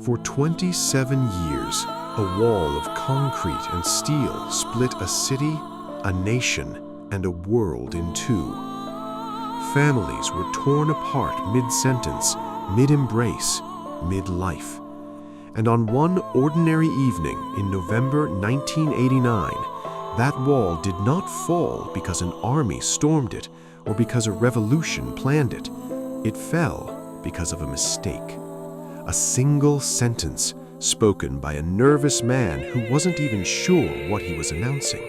For 27 years, a wall of concrete and steel split a city, a nation, and a world in two. Families were torn apart mid-sentence, mid-embrace, mid-life. And on one ordinary evening in November 1989, that wall did not fall because an army stormed it or because a revolution planned it. It fell because of a mistake. A single sentence spoken by a nervous man who wasn't even sure what he was announcing.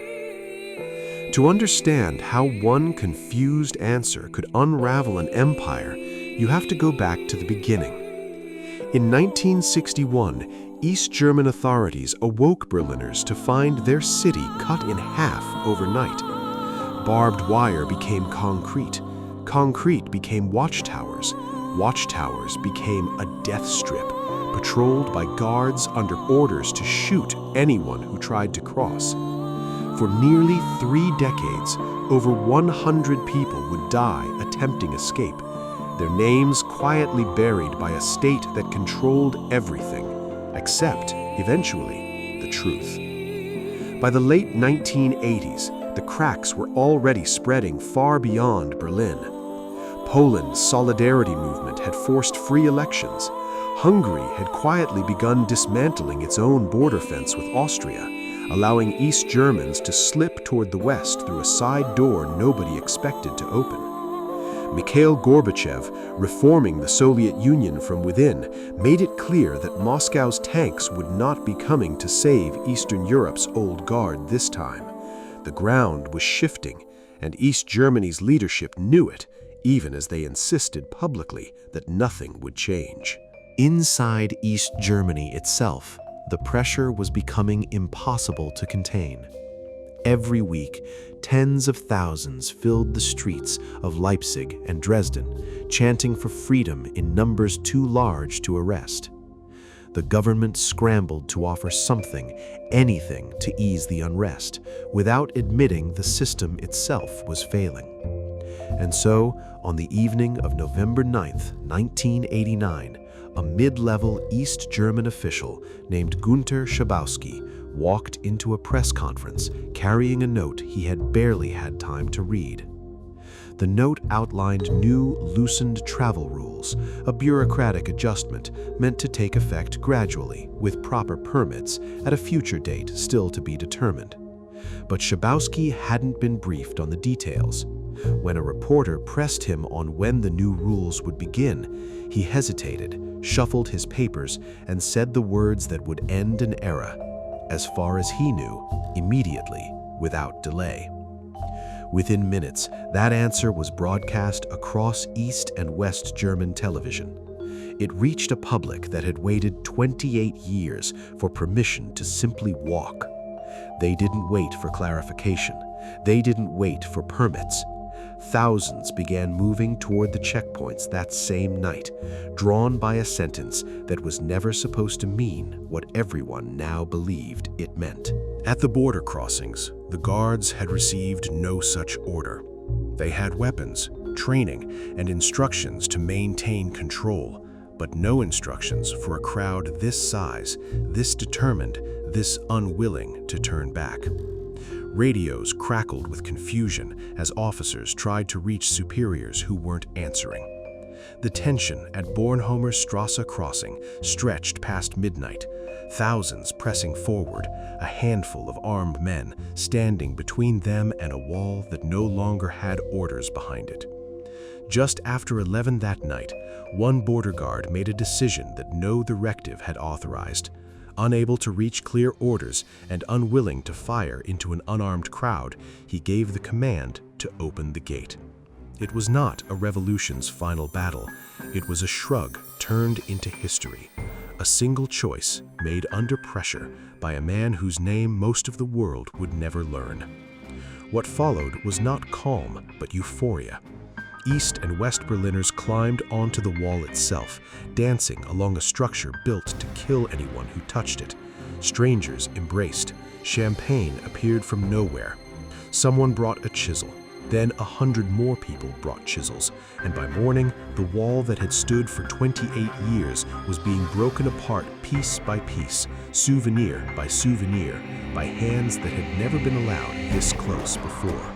To understand how one confused answer could unravel an empire, you have to go back to the beginning. In 1961, East German authorities awoke Berliners to find their city cut in half overnight. Barbed wire became concrete. Concrete became watchtowers. Watchtowers became a death strip, patrolled by guards under orders to shoot anyone who tried to cross. For nearly 3 decades, over 100 people would die attempting escape, their names quietly buried by a state that controlled everything, except, eventually, the truth. By the late 1980s, the cracks were already spreading far beyond Berlin. Poland's solidarity movement had forced free elections. Hungary had quietly begun dismantling its own border fence with Austria, allowing East Germans to slip toward the West through a side door nobody expected to open. Mikhail Gorbachev, reforming the Soviet Union from within, made it clear that Moscow's tanks would not be coming to save Eastern Europe's old guard this time. The ground was shifting, and East Germany's leadership knew it, even as they insisted publicly that nothing would change. Inside East Germany itself, the pressure was becoming impossible to contain. Every week, tens of thousands filled the streets of Leipzig and Dresden, chanting for freedom in numbers too large to arrest. The government scrambled to offer something, anything, to ease the unrest, without admitting the system itself was failing. And so, on the evening of November 9th, 1989, a mid-level East German official named Günter Schabowski walked into a press conference carrying a note he had barely had time to read. The note outlined new, loosened travel rules, a bureaucratic adjustment meant to take effect gradually, with proper permits at a future date still to be determined. But Schabowski hadn't been briefed on the details. When a reporter pressed him on when the new rules would begin, he hesitated, shuffled his papers, and said the words that would end an era, as far as he knew, immediately, without delay. Within minutes, that answer was broadcast across East and West German television. It reached a public that had waited 28 years for permission to simply walk. They didn't wait for clarification. They didn't wait for permits. Thousands began moving toward the checkpoints that same night, drawn by a sentence that was never supposed to mean what everyone now believed it meant. At the border crossings, the guards had received no such order. They had weapons, training, and instructions to maintain control, but no instructions for a crowd this size, this determined, this unwilling to turn back. Radios crackled with confusion as officers tried to reach superiors who weren't answering. The tension at Bornholmer Strasse crossing stretched past midnight, thousands pressing forward, a handful of armed men standing between them and a wall that no longer had orders behind it. Just after 11 that night, one border guard made a decision that no directive had authorized. Unable to reach clear orders and unwilling to fire into an unarmed crowd, he gave the command to open the gate. It was not a revolution's final battle. It was a shrug turned into history, a single choice made under pressure by a man whose name most of the world would never learn. What followed was not calm, but euphoria. East and West Berliners climbed onto the wall itself, dancing along a structure built to kill anyone who touched it. Strangers embraced. Champagne appeared from nowhere. Someone brought a chisel. Then 100 more people brought chisels, and by morning, the wall that had stood for 28 years was being broken apart piece by piece, souvenir by souvenir, by hands that had never been allowed this close before.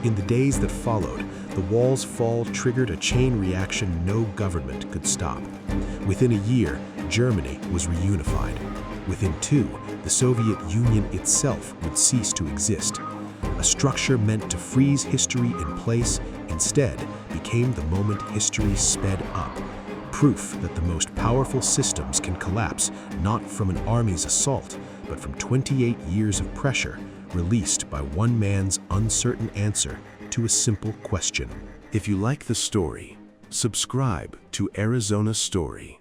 In the days that followed, the wall's fall triggered a chain reaction no government could stop. Within a year, Germany was reunified. Within 2, the Soviet Union itself would cease to exist. A structure meant to freeze history in place instead became the moment history sped up. Proof that the most powerful systems can collapse not from an army's assault, but from 28 years of pressure released by one man's uncertain answer to a simple question. If you like the story, subscribe to Arizona Story.